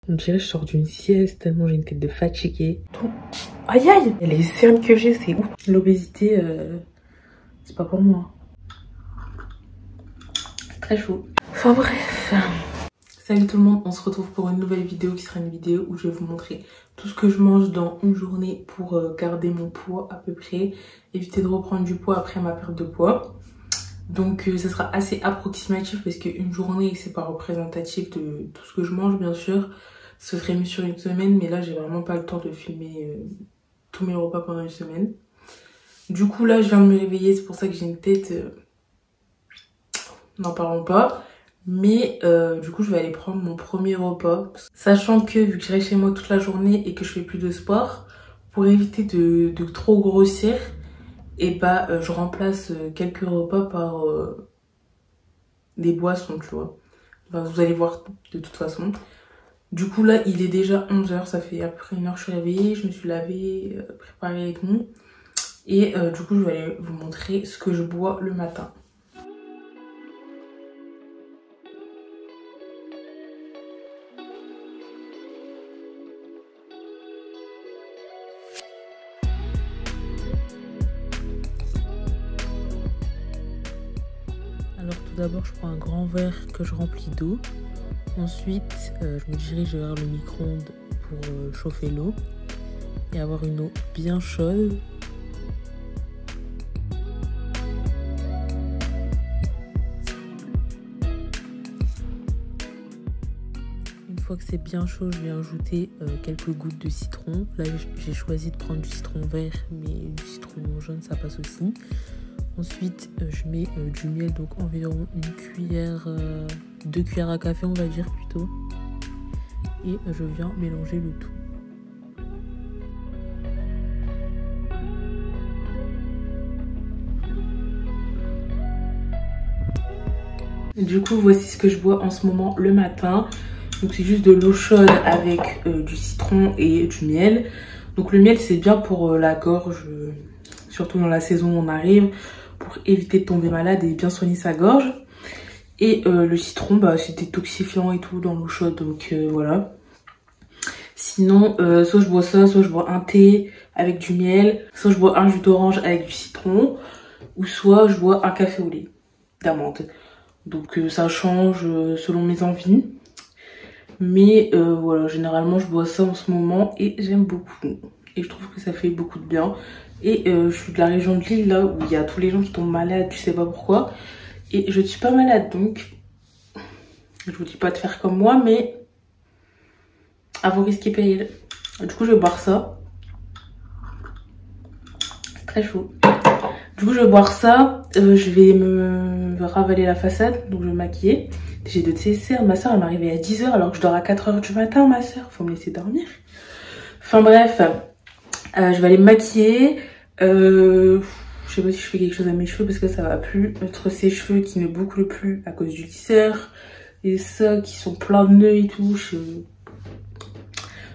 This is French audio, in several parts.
On dirait que je sors d'une sieste tellement j'ai une tête de fatiguée. Aïe aïe. Et les cernes que j'ai, c'est ouf. L'obésité, c'est pas pour moi. C'est très chaud. Enfin bref. Salut tout le monde, on se retrouve pour une nouvelle vidéo qui sera une vidéo où je vais vous montrer tout ce que je mange dans une journée pour garder mon poids à peu près. Éviter de reprendre du poids après ma perte de poids. Donc ça sera assez approximatif parce qu'une journée c'est pas représentatif de tout ce que je mange bien sûr. Ce serait mieux sur une semaine mais là j'ai vraiment pas le temps de filmer tous mes repas pendant une semaine. Du coup là je viens de me réveiller, c'est pour ça que j'ai une tête... N'en parlons pas. Mais du coup je vais aller prendre mon premier repas. Sachant que vu que je reste chez moi toute la journée et que je fais plus de sport, pour éviter de trop grossir, et bah je remplace quelques repas par des boissons, tu vois. Enfin, vous allez voir de toute façon. Du coup là il est déjà 11 h, ça fait à peu près 1 heure que je suis réveillée, je me suis lavée, préparée et tout. Et du coup je vais aller vous montrer ce que je bois le matin. Alors tout d'abord je prends un grand verre que je remplis d'eau. Ensuite je me dirige vers le micro-ondes pour chauffer l'eau et avoir une eau bien chaude. Une fois que c'est bien chaud, je vais ajouter quelques gouttes de citron. Là j'ai choisi de prendre du citron vert mais du citron jaune ça passe aussi. Ensuite, je mets du miel, donc environ une cuillère, 2 cuillères à café, on va dire plutôt. Et je viens mélanger le tout. Du coup, voici ce que je bois en ce moment le matin. Donc c'est juste de l'eau chaude avec du citron et du miel. Donc le miel, c'est bien pour la gorge, surtout dans la saison où on arrive, pour éviter de tomber malade et bien soigner sa gorge. Et le citron, bah, c'est détoxifiant et tout dans l'eau chaude, donc voilà. Sinon, soit je bois ça, soit je bois un thé avec du miel, soit je bois un jus d'orange avec du citron, ou soit je bois un café au lait d'amande. Donc ça change selon mes envies. Mais voilà, généralement je bois ça en ce moment et j'aime beaucoup. Et je trouve que ça fait beaucoup de bien. Et je suis de la région de Lille, là où il y a tous les gens qui tombent malades, tu sais pas pourquoi. Et je ne suis pas malade, donc je vous dis pas de faire comme moi, mais à vos risques et périls. Du coup, je vais boire ça. C'est très chaud. Du coup, je vais boire ça. Je vais me ravaler la façade, donc je vais me maquiller. J'ai de TCR. Ma soeur, elle m'est arrivée à 10 h alors que je dors à 4 h du matin, ma soeur. Faut me laisser dormir. Enfin bref, je vais aller me maquiller. Je sais pas si je fais quelque chose à mes cheveux parce que ça va plus. Entre ces cheveux qui ne bouclent plus à cause du lisseur et ça qui sont pleins de nœuds et tout,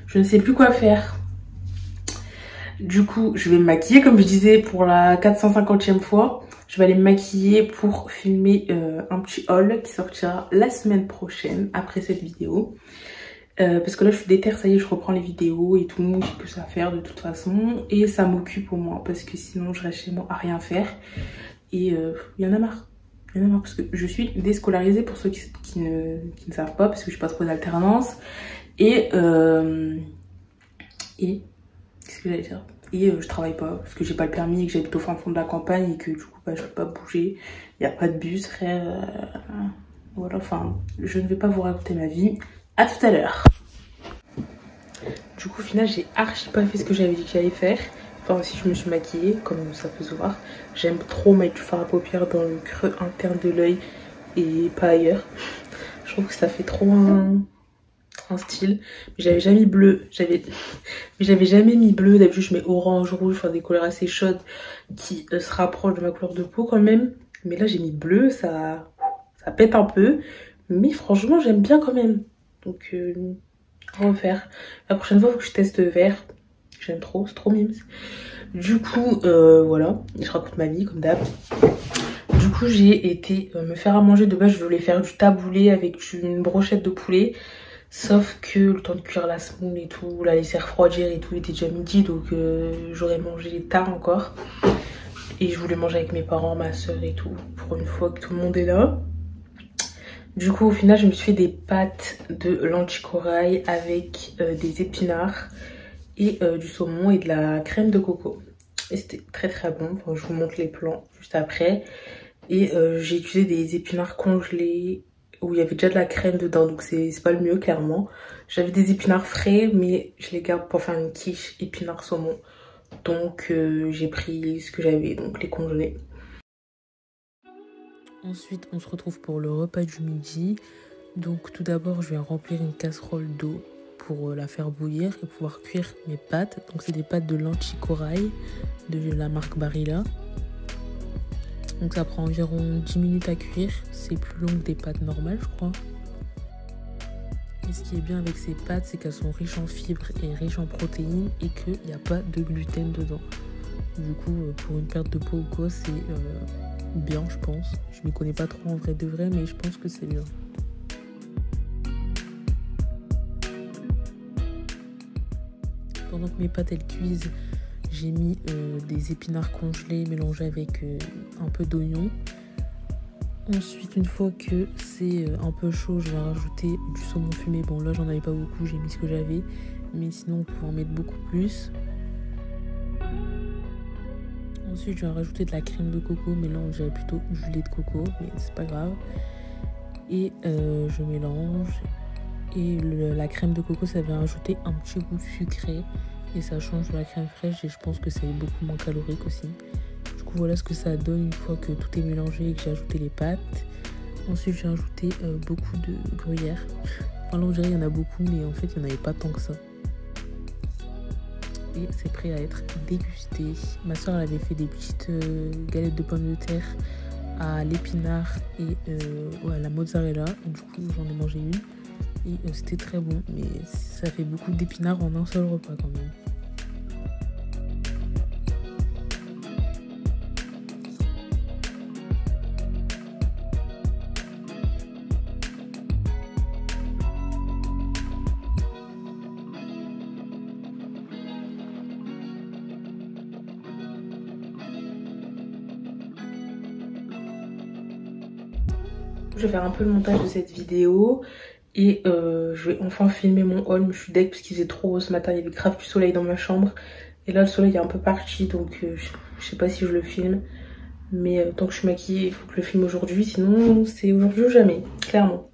je ne sais plus quoi faire. Du coup, je vais me maquiller comme je disais pour la 450e fois. Je vais aller me maquiller pour filmer un petit haul qui sortira la semaine prochaine après cette vidéo. Parce que là je suis déter, ça y est, je reprends les vidéos et tout, j'ai plus à faire de toute façon. Et ça m'occupe au moins parce que sinon je reste chez moi à rien faire. Et il y en a marre. Il y en a marre parce que je suis déscolarisée pour ceux qui ne savent pas, parce que je passe pas d'alternance. Et qu'est-ce que j'allais dire? Et je travaille pas parce que j'ai pas le permis et que j'habite au fin fond de la campagne et que du coup bah, je peux pas bouger. Il n'y a pas de bus, frère. Voilà, enfin, je ne vais pas vous raconter ma vie. À tout à l'heure. Du coup au final j'ai archi pas fait ce que j'avais dit que j'allais faire. Enfin aussi je me suis maquillée comme ça peut se voir. J'aime trop mettre du fard à paupières dans le creux interne de l'œil et pas ailleurs. Je trouve que ça fait trop un style. Mais j'avais jamais mis bleu. J'avais jamais mis bleu. D'habitude je mets orange, rouge, enfin des couleurs assez chaudes qui se rapprochent de ma couleur de peau quand même. Mais là j'ai mis bleu, ça pète un peu. Mais franchement j'aime bien quand même. Donc refaire. La prochaine fois, il faut que je teste vert. J'aime trop, c'est trop mimes. Du coup, voilà, je raconte ma vie comme d'hab. Du coup, j'ai été me faire à manger. De base, je voulais faire du taboulé avec une brochette de poulet. Sauf que le temps de cuire la semoule et tout, la laisser refroidir et tout, était déjà midi. Donc j'aurais mangé tard encore. Et je voulais manger avec mes parents, ma soeur et tout, pour une fois que tout le monde est là. Du coup, au final, je me suis fait des pâtes de lentilles corail avec des épinards et du saumon et de la crème de coco. Et c'était très très bon. Enfin, je vous montre les plans juste après. Et j'ai utilisé des épinards congelés où il y avait déjà de la crème dedans, donc c'est pas le mieux clairement. J'avais des épinards frais, mais je les garde pour faire une quiche épinards saumon. Donc j'ai pris ce que j'avais, donc les congelés. Ensuite, on se retrouve pour le repas du midi. Donc tout d'abord, je vais remplir une casserole d'eau pour la faire bouillir et pouvoir cuire mes pâtes. Donc c'est des pâtes de lentilles corail de la marque Barilla. Donc ça prend environ 10 minutes à cuire. C'est plus long que des pâtes normales, je crois. Et ce qui est bien avec ces pâtes, c'est qu'elles sont riches en fibres et riches en protéines et qu'il n'y a pas de gluten dedans. Du coup, pour une perte de poids ou quoi, c'est bien, je pense. Je m'y connais pas trop en vrai de vrai, mais je pense que c'est bien. Pendant que mes pâtes elles cuisent, j'ai mis des épinards congelés mélangés avec un peu d'oignon. Ensuite, une fois que c'est un peu chaud, je vais rajouter du saumon fumé. Bon, là, j'en avais pas beaucoup, j'ai mis ce que j'avais. Mais sinon, on peut en mettre beaucoup plus. Ensuite, je vais rajouter de la crème de coco. Mais là, on dirait plutôt du lait de coco, mais c'est pas grave. Et je mélange. Et la crème de coco, ça va rajouter un petit goût sucré. Et ça change de la crème fraîche et je pense que c'est beaucoup moins calorique aussi. Du coup, voilà ce que ça donne une fois que tout est mélangé et que j'ai ajouté les pâtes. Ensuite, j'ai ajouté beaucoup de gruyère. Enfin, là, on dirait qu'il y en a beaucoup, mais en fait, il n'y en avait pas tant que ça. Et c'est prêt à être dégusté. Ma soeur, elle avait fait des petites galettes de pommes de terre à l'épinard et à la mozzarella. Et du coup, j'en ai mangé une. Et c'était très bon, mais ça fait beaucoup d'épinards en un seul repas quand même. Je vais faire un peu le montage de cette vidéo. Et je vais enfin filmer mon haul. Je suis deg parce qu'il faisait trop beau ce matin. Il y avait grave du soleil dans ma chambre. Et là le soleil est un peu parti. Donc je sais pas si je le filme. Mais tant que je suis maquillée, il faut que je le filme aujourd'hui. Sinon c'est aujourd'hui ou jamais, clairement.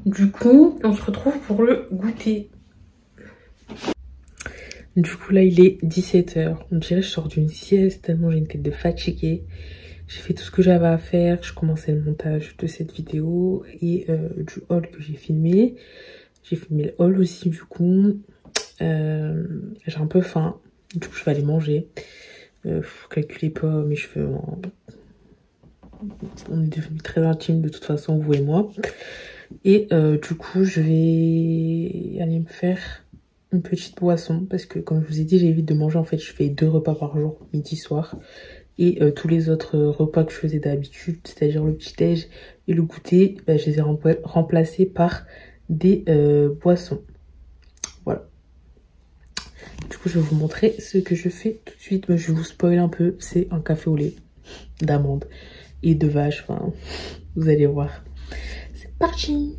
Du coup on se retrouve pour le goûter. Du coup là il est 17 h. On dirait que je sors d'une sieste tellement j'ai une tête de fatiguée. J'ai fait tout ce que j'avais à faire. Je commençais le montage de cette vidéo et du haul que j'ai filmé. J'ai filmé le haul aussi du coup. J'ai un peu faim. Du coup je vais aller manger. Calculez pas mes cheveux. On est devenus très intimes de toute façon, vous et moi. Et du coup je vais aller me faire une petite boisson. Parce que comme je vous ai dit, j'évite de manger. En fait je fais 2 repas par jour, midi, soir. Et tous les autres repas que je faisais d'habitude, c'est-à-dire le petit-déj et le goûter, bah, je les ai remplacés par des boissons. Voilà. Du coup, je vais vous montrer ce que je fais tout de suite. Mais je vais vous spoil un peu. C'est un café au lait d'amande et de vache. Enfin, vous allez voir. C'est parti!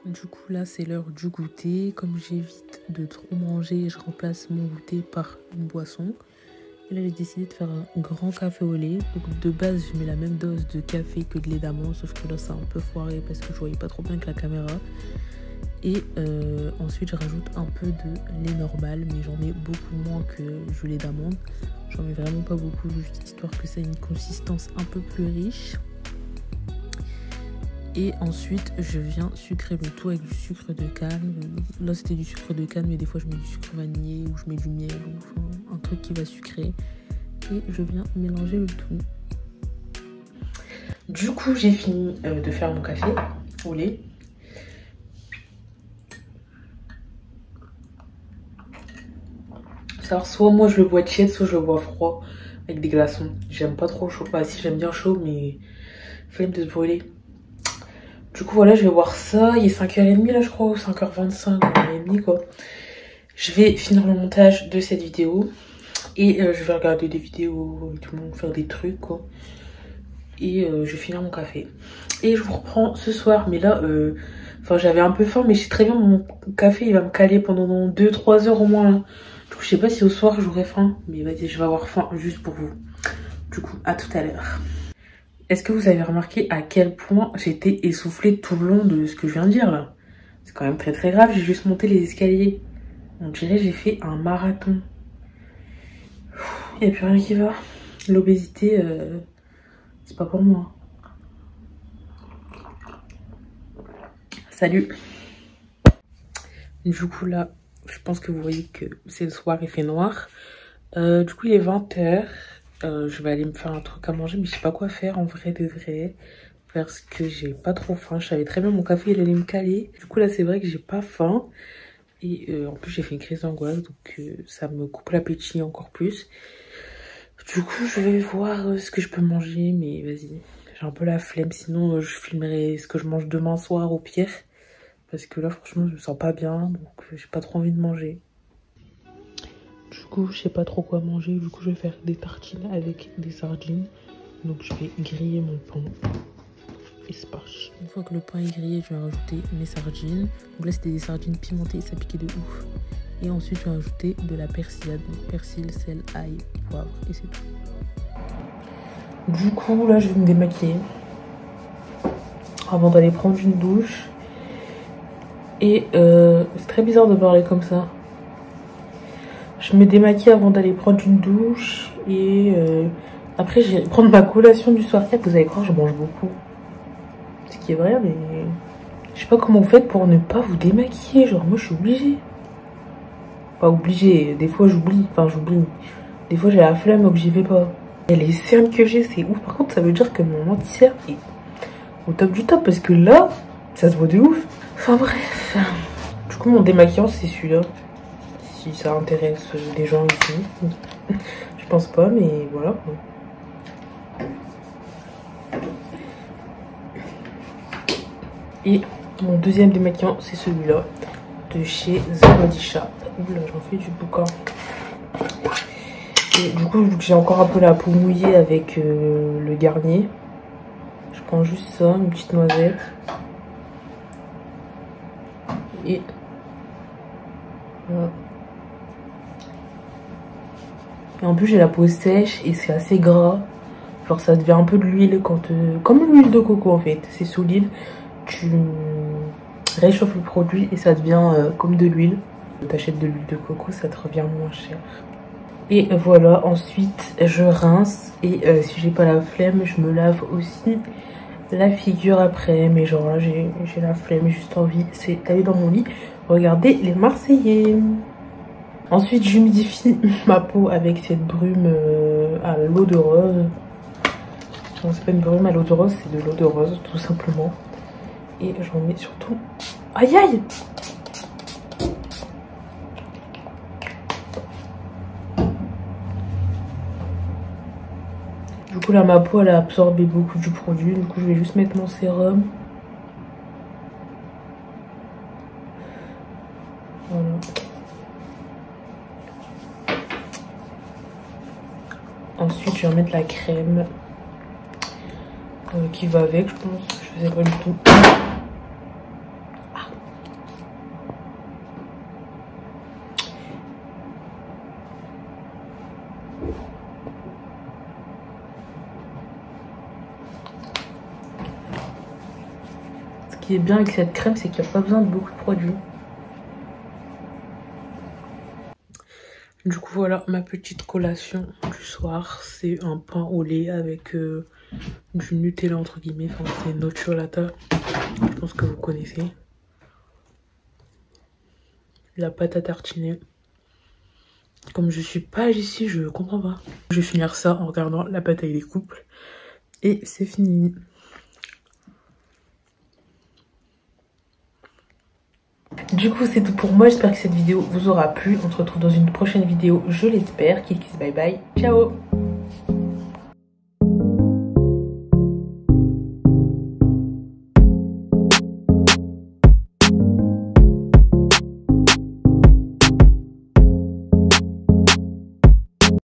Du coup, là, c'est l'heure du goûter. Comme j'évite de trop manger, je remplace mon goûter par une boisson. Et là j'ai décidé de faire un grand café au lait. Donc de base je mets la même dose de café que de lait d'amande, sauf que là ça a un peu foiré parce que je voyais pas trop bien avec la caméra. Et ensuite je rajoute un peu de lait normal, mais j'en mets beaucoup moins que du lait d'amande. J'en mets vraiment pas beaucoup, juste histoire que ça ait une consistance un peu plus riche. Et ensuite je viens sucrer le tout avec du sucre de canne. Là c'était du sucre de canne, mais des fois je mets du sucre vanillé ou je mets du miel ou enfin, un truc qui va sucrer. Et je viens mélanger le tout. Du coup j'ai fini de faire mon café au lait. Alors soit moi je le bois tiède, soit je le bois froid avec des glaçons. J'aime pas trop chaud. Bah si, j'aime bien chaud, mais flemme de se brûler. Du coup voilà, je vais voir ça. Il est 5h30 là je crois, ou 5h25, 5h30 quoi. Je vais finir le montage de cette vidéo. Et je vais regarder des vidéos et tout le monde, faire des trucs quoi. Et je vais finir mon café. Et je vous reprends ce soir. Mais là, enfin j'avais un peu faim, mais je sais très bien mon café il va me caler pendant 2-3 heures au moins là. Du coup je sais pas si au soir j'aurai faim. Mais vas-y, je vais avoir faim juste pour vous. Du coup, à tout à l'heure. Est-ce que vous avez remarqué à quel point j'étais essoufflée tout le long de ce que je viens de dire là? C'est quand même très très grave, j'ai juste monté les escaliers. On dirait j'ai fait un marathon. Il n'y a plus rien qui va. L'obésité, c'est pas pour moi. Salut. Du coup là, je pense que vous voyez que c'est le soir, il fait noir. Du coup il est 20h. Je vais aller me faire un truc à manger, mais je sais pas quoi faire en vrai de vrai. Parce que j'ai pas trop faim. Je savais très bien mon café il allait me caler. Du coup là c'est vrai que j'ai pas faim. Et en plus j'ai fait une crise d'angoisse. Donc ça me coupe l'appétit encore plus. Du coup je vais voir ce que je peux manger. Mais vas-y, j'ai un peu la flemme. Sinon je filmerai ce que je mange demain soir au pire. Parce que là franchement je me sens pas bien. Donc j'ai pas trop envie de manger. Du coup je sais pas trop quoi manger. Du coup je vais faire des tartines avec des sardines. Donc je vais griller mon pain. Et c'est parti. Une fois que le pain est grillé, je vais rajouter mes sardines. Donc là c'était des sardines pimentées, ça piquait de ouf. Et ensuite je vais rajouter de la persillade. Donc persil, sel, ail, poivre et c'est tout. Du coup là je vais me démaquiller. Avant d'aller prendre une douche. Et c'est très bizarre de parler comme ça. Je me démaquille avant d'aller prendre une douche. Et après j'irai prendre ma collation du soir. Vous allez croire je mange beaucoup. Ce qui est vrai, mais je sais pas comment vous faites pour ne pas vous démaquiller. Genre moi je suis obligée. Pas obligée, des fois j'oublie. Enfin j'oublie. Des fois j'ai la flemme donc j'y vais pas. Et les cernes que j'ai c'est ouf. Par contre ça veut dire que mon anti-cerne est au top du top. Parce que là ça se voit de ouf. Enfin bref. Du coup mon démaquillant c'est celui-là. Si ça intéresse des gens ici. Je pense pas mais voilà. Et mon deuxième démaquillant, c'est celui-là, de chez The Body Shop. Oula, j'en fais du boucan. Et du coup, vu que j'ai encore un peu la peau mouillée avec le Garnier, je prends juste ça, une petite noisette. Et voilà. Et en plus, j'ai la peau sèche et c'est assez gras. Genre, ça devient un peu de l'huile quand... comme l'huile de coco en fait, c'est solide. Tu réchauffes le produit et ça devient comme de l'huile. T'achètes de l'huile de coco, ça te revient moins cher. Et voilà, ensuite je rince et si j'ai pas la flemme, je me lave aussi la figure après. Mais genre là j'ai la flemme, juste envie, c'est d'aller dans mon lit, regarder les Marseillais. Ensuite j'humidifie ma peau avec cette brume à l'eau de rose. Non, c'est pas une brume à l'eau de rose, c'est de l'eau de rose tout simplement. Et j'en mets surtout... Aïe aïe! Du coup là ma peau elle a absorbé beaucoup du produit. Du coup je vais juste mettre mon sérum. Voilà. Ensuite je vais mettre la crème qui va avec, je pense. Je sais pas du tout. Ce qui est bien avec cette crème, c'est qu'il n'y a pas besoin de beaucoup de produits. Du coup voilà ma petite collation du soir. C'est un pain au lait avec du Nutella entre guillemets. Enfin c'est nocciolata. Je pense que vous connaissez. La pâte à tartiner. Comme je suis pas ici, je comprends pas. Je vais finir ça en regardant la bataille des couples. Et c'est fini. Du coup c'est tout pour moi, j'espère que cette vidéo vous aura plu. On se retrouve dans une prochaine vidéo, je l'espère. Kiss kiss bye bye, ciao.